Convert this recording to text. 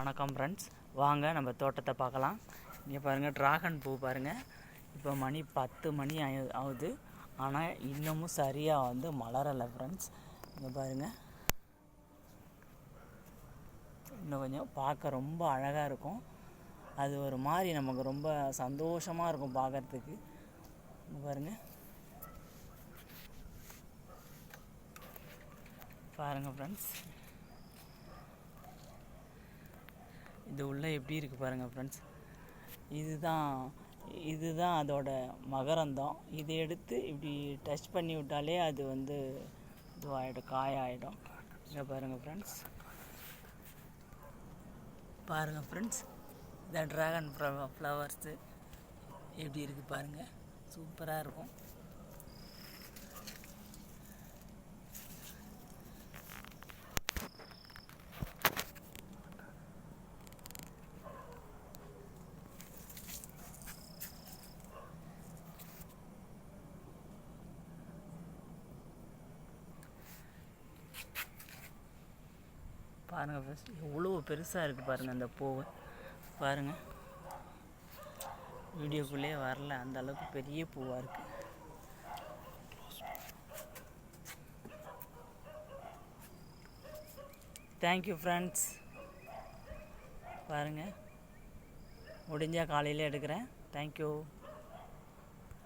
வணக்கம் ஃப்ரெண்ட்ஸ், வாங்க நம்ம தோட்டத்தை பார்க்கலாம். இங்கே பாருங்கள், ட்ராகன் பூ பாருங்கள். இப்போ மணி 10 மணி ஆகுது, ஆனால் இன்னமும் சரியாக மலரலை ஃப்ரெண்ட்ஸ். இங்கே பாருங்கள், இன்னும் கொஞ்சம் பார்க்க ரொம்ப அழகாக இருக்கும். அது ஒரு மாதிரி நமக்கு ரொம்ப சந்தோஷமாக இருக்கும் பார்க்குறதுக்கு. இங்கே பாருங்கள் ஃப்ரெண்ட்ஸ், இது உள்ளே எப்படி இருக்குது பாருங்கள் ஃப்ரெண்ட்ஸ். இதுதான் அதோட மகரந்தம். இதை எடுத்து இப்படி டச் பண்ணி விட்டாலே அது இதுவாகிடும், காயாகிடும். இங்கே பாருங்கள் ஃப்ரெண்ட்ஸ், இந்த ட்ராகன் ஃப்ளவர்ஸு எப்படி இருக்குது பாருங்கள், சூப்பராக இருக்கும். பாருங்கள் ஃப்ரெண்ட்ஸ், எவ்வளோ பெருசாக இருக்குது பாருங்கள் அந்த பூவை. பாருங்கள், வீடியோக்குள்ளே வரல, அந்த அளவுக்கு பெரிய பூவாக இருக்குது. Thank you friends. பாருங்கள், முடிஞ்சால் காலையில் எடுக்கிறேன். தேங்க்யூ.